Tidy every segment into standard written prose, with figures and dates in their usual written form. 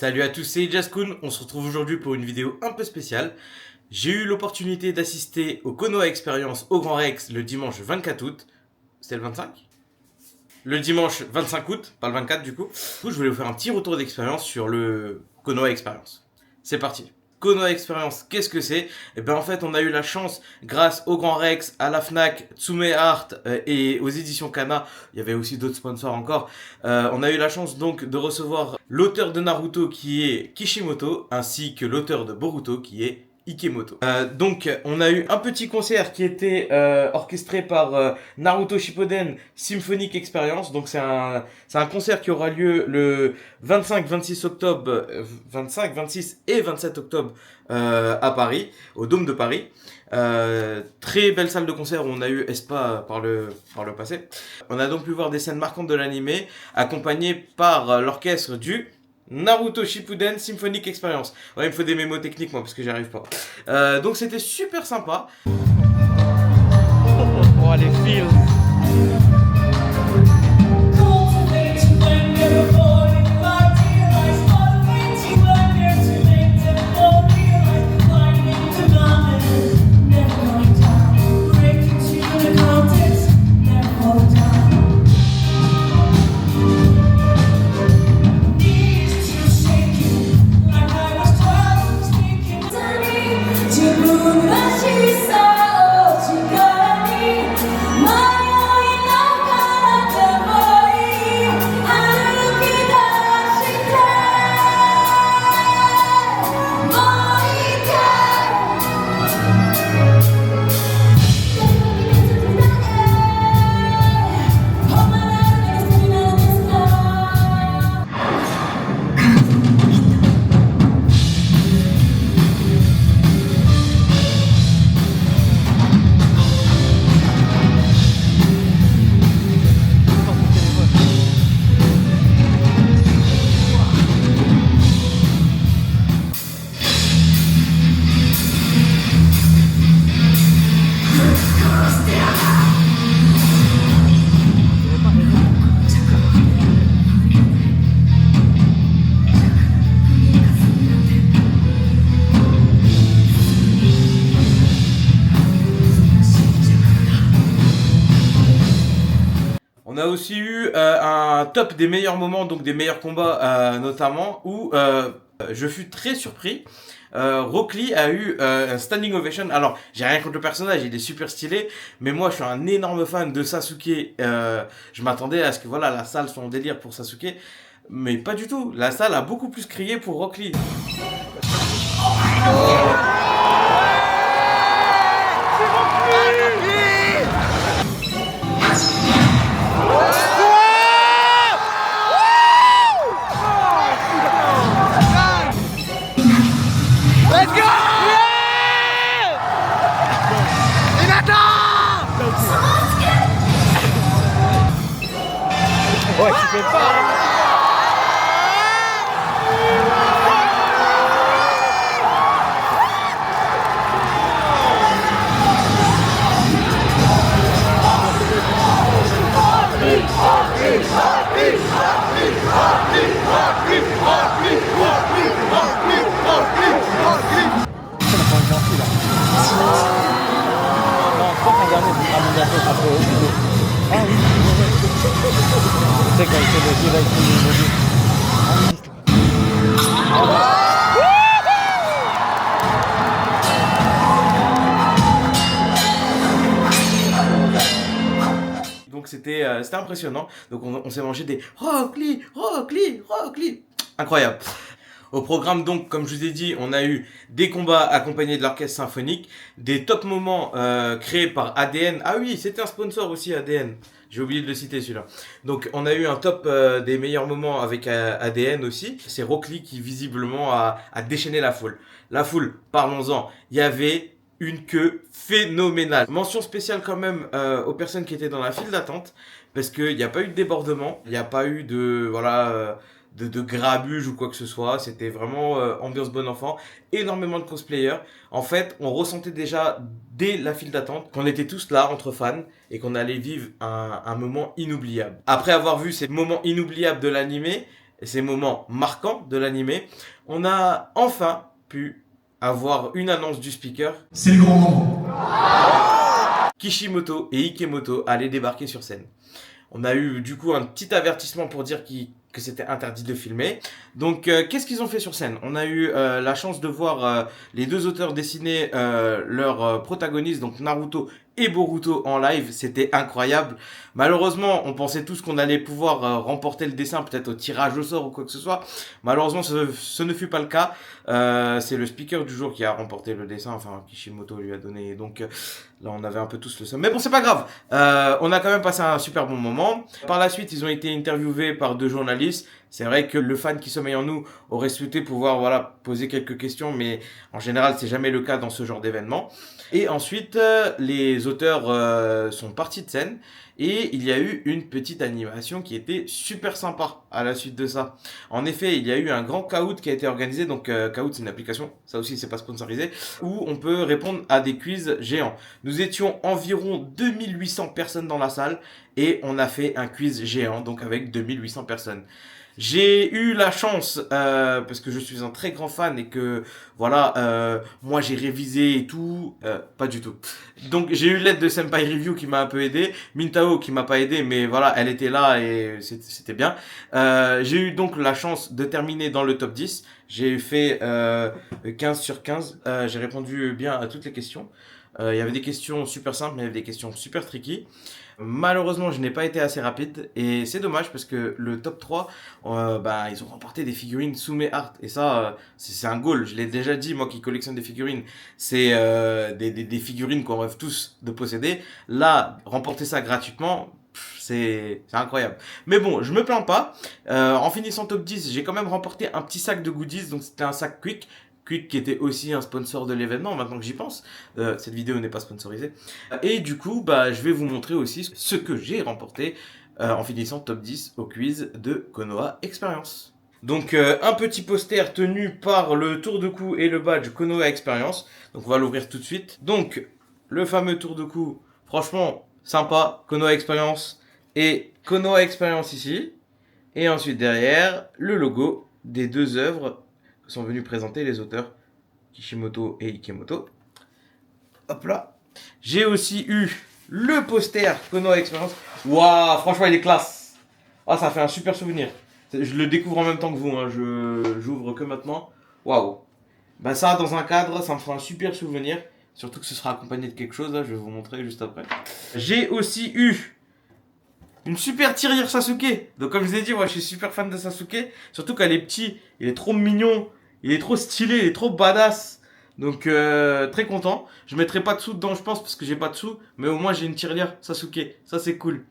Salut à tous, c'est Jaskun, on se retrouve aujourd'hui pour une vidéo un peu spéciale. J'ai eu l'opportunité d'assister au Konoha Experience au Grand Rex le dimanche 24 août. C'était le 25 ? Le dimanche 25 août, pas le 24 du coup. Du coup, je voulais vous faire un petit retour d'expérience sur le Konoha Experience. C'est parti. Konoha Experience, qu'est-ce que c'est? Et ben en fait, on a eu la chance, grâce au Grand Rex, à la Fnac, Tsume Art et aux éditions Kana, il y avait aussi d'autres sponsors encore, on a eu la chance donc de recevoir l'auteur de Naruto qui est Kishimoto, ainsi que l'auteur de Boruto qui est Ikemoto. Donc on a eu un petit concert qui était orchestré par Naruto Shippuden Symphonic Experience. Donc c'est un concert qui aura lieu le 25, 26 octobre, 25, 26 et 27 octobre à Paris, au Dôme de Paris. Très belle salle de concert où on a eu Espa par le passé. On a donc pu voir des scènes marquantes de l'animé, accompagnées par l'orchestre du Naruto Shippuden Symphonic Experience. Ouais, il me faut des mémos techniques moi parce que j'y arrive pas. Donc c'était super sympa. Oh les fils. On a aussi eu un top des meilleurs moments, donc des meilleurs combats notamment, où je fus très surpris. Rock Lee a eu un standing ovation. Alors, j'ai rien contre le personnage, il est super stylé, mais moi je suis un énorme fan de Sasuke. Je m'attendais à ce que voilà la salle soit en délire pour Sasuke, mais pas du tout. La salle a beaucoup plus crié pour Rock Lee. Let's go! Ouais, tu fais pas. C'est quand il fait le direct Donc c'était impressionnant. Donc on s'est mangé des Rock Lee, Rock Lee, Rock Lee. Incroyable. Au programme donc, comme je vous ai dit, on a eu des combats accompagnés de l'orchestre symphonique, des top moments créés par ADN. Ah oui, c'était un sponsor aussi ADN. J'ai oublié de le citer celui-là. Donc on a eu un top des meilleurs moments avec ADN aussi. C'est Rock Lee qui visiblement a déchaîné la foule. La foule, parlons-en. Il y avait une queue phénoménale. Mention spéciale quand même aux personnes qui étaient dans la file d'attente, parce qu'il n'y a pas eu de débordement, il n'y a pas eu de de grabuge ou quoi que ce soit. C'était vraiment ambiance bon enfant, énormément de cosplayers. En fait, on ressentait déjà dès la file d'attente qu'on était tous là entre fans et qu'on allait vivre un moment inoubliable. Après avoir vu ces moments inoubliables de l'animé, et ces moments marquants de l'animé, on a enfin pu avoir une annonce du speaker. C'est le grand moment. Kishimoto et Ikemoto allaient débarquer sur scène. On a eu du coup un petit avertissement pour dire que c'était interdit de filmer. Donc qu'est-ce qu'ils ont fait sur scène? On a eu la chance de voir les deux auteurs dessiner leurs protagonistes, donc Naruto et Boruto en live. C'était incroyable. Malheureusement, on pensait tous qu'on allait pouvoir remporter le dessin, peut-être au tirage au sort ou quoi que ce soit. Malheureusement, ce ne fut pas le cas. C'est le speaker du jour qui a remporté le dessin. Enfin, Kishimoto lui a donné. Donc là, on avait un peu tous le seum. Mais bon, c'est pas grave. On a quand même passé un super bon moment. Par la suite, ils ont été interviewés par deux journalistes. C'est vrai que le fan qui sommeille en nous aurait souhaité pouvoir poser quelques questions, mais en général, c'est jamais le cas dans ce genre d'événement. Et ensuite, les auteurs sont partis de scène et il y a eu une petite animation qui était super sympa à la suite de ça. En effet, il y a eu un grand Kahoot qui a été organisé. Donc Kahoot, c'est une application, ça aussi c'est pas sponsorisé, où on peut répondre à des quiz géants. Nous étions environ 2800 personnes dans la salle et on a fait un quiz géant, donc avec 2800 personnes. J'ai eu la chance, parce que je suis un très grand fan et que, moi j'ai révisé et tout, pas du tout. Donc j'ai eu l'aide de Senpai Review qui m'a un peu aidé, Mintao qui m'a pas aidé, mais voilà, elle était là et c'était bien. J'ai eu donc la chance de terminer dans le top 10. J'ai fait 15 sur 15, j'ai répondu bien à toutes les questions. Il y avait des questions super simples, mais il y avait des questions super tricky. Malheureusement, je n'ai pas été assez rapide et c'est dommage parce que le top 3, ils ont remporté des figurines Sume Art et ça, c'est un goal. Je l'ai déjà dit, moi qui collectionne des figurines, c'est des figurines qu'on rêve tous de posséder. Là, remporter ça gratuitement, c'est incroyable. Mais bon, je me plains pas. En finissant top 10, j'ai quand même remporté un petit sac de goodies, donc c'était un sac Quick qui était aussi un sponsor de l'événement, maintenant que j'y pense. Cette vidéo n'est pas sponsorisée. Et du coup, je vais vous montrer aussi ce que j'ai remporté en finissant top 10 au quiz de Konoha Experience. Donc un petit poster tenu par le tour de cou et le badge Konoha Experience. Donc on va l'ouvrir tout de suite. Donc le fameux tour de cou, franchement sympa, Konoha Experience et Konoha Experience ici. Et ensuite derrière, le logo des deux œuvres sont venus présenter les auteurs Kishimoto et Ikemoto. Hop là. J'ai aussi eu le poster Konoha Experience. Waouh, franchement, il est classe. Ah, ça fait un super souvenir. Je le découvre en même temps que vous. Hein. J'ouvre que maintenant. Waouh. Ça, dans un cadre, ça me fera un super souvenir. Surtout que ce sera accompagné de quelque chose. Là, je vais vous montrer juste après. J'ai aussi eu une super tirelire Sasuke. Donc, comme je vous ai dit, moi, je suis super fan de Sasuke. Surtout qu'elle est petit. Il est trop mignon. Il est trop stylé, il est trop badass. Donc très content. Je mettrai pas de sous dedans je pense parce que j'ai pas de sous. Mais au moins j'ai une tirelire Sasuke. Ça c'est cool.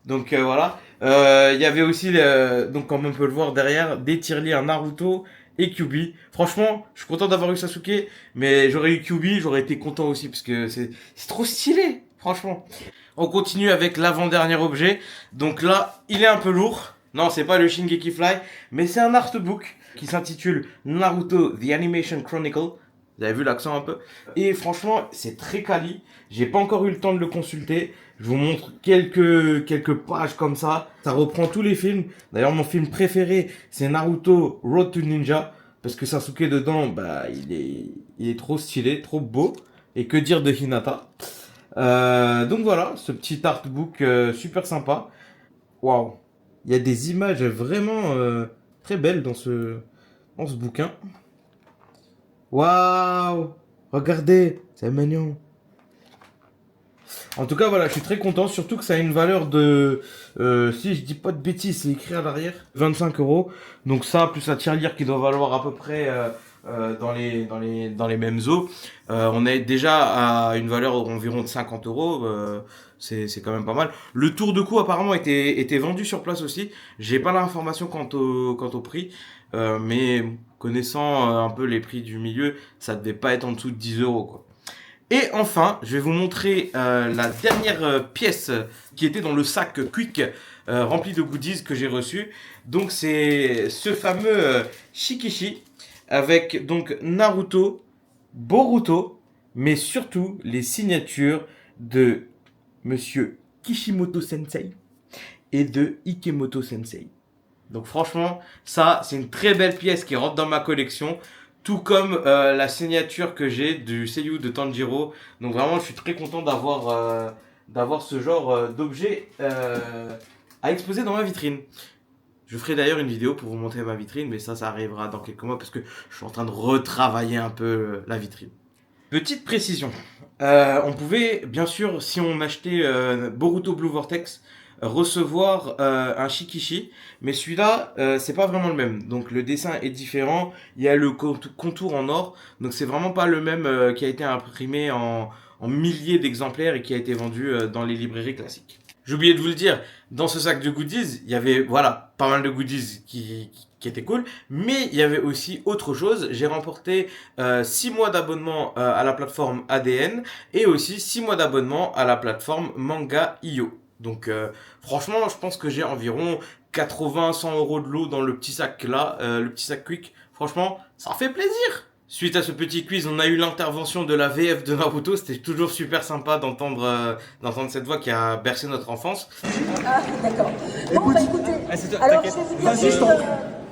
Donc voilà. Il y avait aussi, donc comme on peut le voir derrière, des tirelires Naruto et Kyuubi. Franchement, je suis content d'avoir eu Sasuke. Mais j'aurais eu Kyuubi, j'aurais été content aussi parce que c'est trop stylé. Franchement. On continue avec l'avant-dernier objet. Donc là, il est un peu lourd. Non, c'est pas le Shingeki Fly, mais c'est un artbook qui s'intitule Naruto The Animation Chronicle. Vous avez vu l'accent un peu? Et franchement, c'est très quali. J'ai pas encore eu le temps de le consulter. Je vous montre quelques pages comme ça. Ça reprend tous les films. D'ailleurs, mon film préféré, c'est Naruto Road to Ninja. Parce que Sasuke dedans, il est trop stylé, trop beau. Et que dire de Hinata? Donc voilà, ce petit artbook super sympa. Waouh! Il y a des images vraiment très belles dans ce bouquin. Waouh! Regardez, c'est mignon. En tout cas, voilà, je suis très content, surtout que ça a une valeur de, si je dis pas de bêtises, c'est écrit à l'arrière, 25 €. Donc ça, plus la tirelire qui doit valoir à peu près dans les mêmes eaux. On est déjà à une valeur environ de 50 €. C'est quand même pas mal. Le tour de cou apparemment était vendu sur place aussi. J'ai pas l'information quant au prix, mais connaissant un peu les prix du milieu, ça devait pas être en dessous de 10 € quoi. Et enfin, je vais vous montrer la dernière pièce qui était dans le sac Quick rempli de goodies que j'ai reçu. Donc c'est ce fameux Shikishi avec donc Naruto, Boruto, mais surtout les signatures de Monsieur Kishimoto Sensei et de Ikemoto Sensei. Donc franchement, ça, c'est une très belle pièce qui rentre dans ma collection. Tout comme la signature que j'ai du seiyuu de Tanjiro. Donc vraiment, je suis très content d'avoir ce genre d'objet à exposer dans ma vitrine. Je ferai d'ailleurs une vidéo pour vous montrer ma vitrine, mais ça arrivera dans quelques mois parce que je suis en train de retravailler un peu la vitrine. Petite précision, on pouvait bien sûr, si on achetait Boruto Blue Vortex, recevoir un Shikishi, mais celui-là, c'est pas vraiment le même. Donc le dessin est différent, il y a le contour en or, donc c'est vraiment pas le même qui a été imprimé en milliers d'exemplaires et qui a été vendu dans les librairies classiques. J'ai oublié de vous le dire, dans ce sac de goodies, il y avait voilà pas mal de goodies qui étaient cool, mais il y avait aussi autre chose. J'ai remporté 6 mois d'abonnement à la plateforme ADN et aussi 6 mois d'abonnement à la plateforme Manga.io. Donc franchement, je pense que j'ai environ 80-100 euros de lot dans le petit sac là, le petit sac Quick. Franchement, ça fait plaisir. Suite à ce petit quiz, on a eu l'intervention de la VF de Naruto. C'était toujours super sympa d'entendre cette voix qui a bercé notre enfance. Ah, d'accord. Bon, bah écoutez, alors je vais vous dire juste,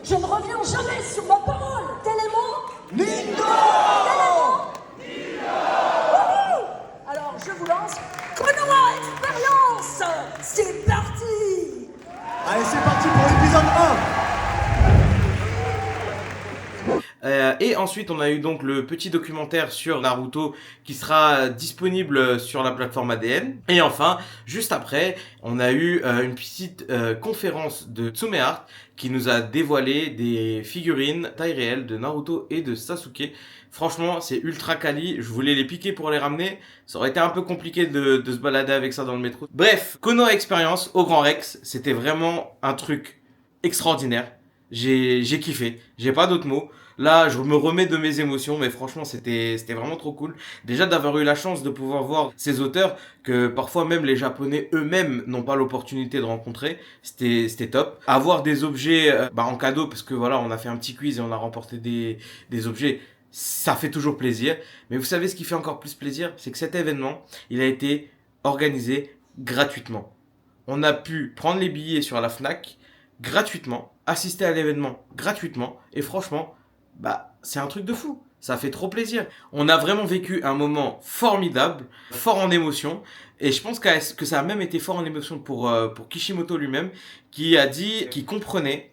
je ne reviens jamais sur ma parole. Tel est mon Nindo. Alors, je vous lance. Konoha Expérience. C'est parti. Allez, c'est parti pour l'épisode 1. Et ensuite, on a eu donc le petit documentaire sur Naruto qui sera disponible sur la plateforme ADN. Et enfin, juste après, on a eu une petite conférence de Tsumeart qui nous a dévoilé des figurines taille réelle de Naruto et de Sasuke. Franchement, c'est ultra quali. Je voulais les piquer pour les ramener. Ça aurait été un peu compliqué de se balader avec ça dans le métro. Bref, Konoha Experience au Grand Rex, c'était vraiment un truc extraordinaire. J'ai kiffé. J'ai pas d'autres mots. Là, je me remets de mes émotions, mais franchement, c'était vraiment trop cool. Déjà d'avoir eu la chance de pouvoir voir ces auteurs que parfois même les Japonais eux-mêmes n'ont pas l'opportunité de rencontrer. C'était top. Avoir des objets en cadeau, parce que voilà, on a fait un petit quiz et on a remporté des objets. Ça fait toujours plaisir. Mais vous savez ce qui fait encore plus plaisir? C'est que cet événement, il a été organisé gratuitement. On a pu prendre les billets sur la Fnac gratuitement, assister à l'événement gratuitement, et franchement, c'est un truc de fou. Ça fait trop plaisir. On a vraiment vécu un moment formidable, fort en émotion. Et je pense que ça a même été fort en émotion pour Kishimoto lui-même, qui a dit qu'il comprenait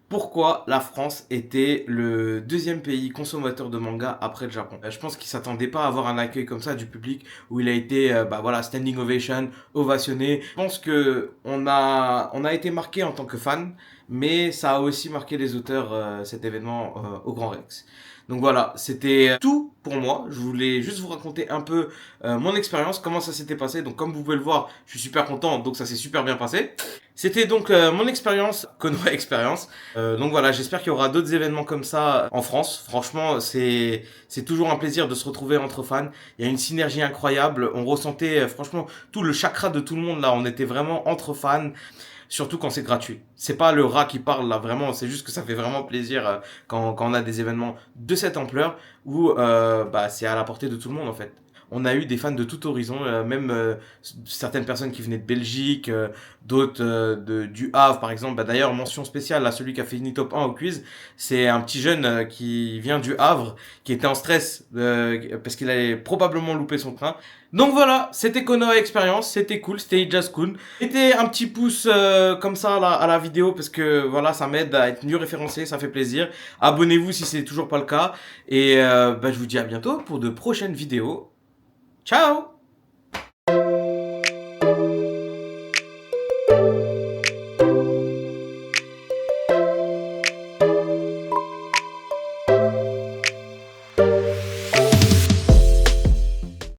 pourquoi la France était le deuxième pays consommateur de manga après le Japon. Je pense qu'il s'attendait pas à avoir un accueil comme ça du public, où il a été standing ovation, ovationné. Je pense que on a été marqué en tant que fan, mais ça a aussi marqué les auteurs cet événement au Grand Rex. Donc voilà, c'était tout pour moi. Je voulais juste vous raconter un peu mon expérience, comment ça s'était passé. Donc comme vous pouvez le voir, je suis super content, donc ça s'est super bien passé. C'était donc mon expérience, Konoha Experience. Donc voilà, j'espère qu'il y aura d'autres événements comme ça en France. Franchement, c'est toujours un plaisir de se retrouver entre fans. Il y a une synergie incroyable. On ressentait franchement tout le chakra de tout le monde là. On était vraiment entre fans. Surtout quand c'est gratuit. C'est pas le rat qui parle là, vraiment, c'est juste que ça fait vraiment plaisir quand on a des événements de cette ampleur où c'est à la portée de tout le monde en fait. On a eu des fans de tout horizon, même certaines personnes qui venaient de Belgique, d'autres du Havre par exemple. D'ailleurs, mention spéciale à celui qui a fait une top 1 au quiz, c'est un petit jeune qui vient du Havre, qui était en stress parce qu'il allait probablement louper son train. Donc voilà, c'était Konoha Experience, c'était cool, c'était Ijaskun. Mettez un petit pouce comme ça à la vidéo parce que voilà, ça m'aide à être mieux référencé, ça fait plaisir. Abonnez-vous si c'est toujours pas le cas. Et je vous dis à bientôt pour de prochaines vidéos. Ciao!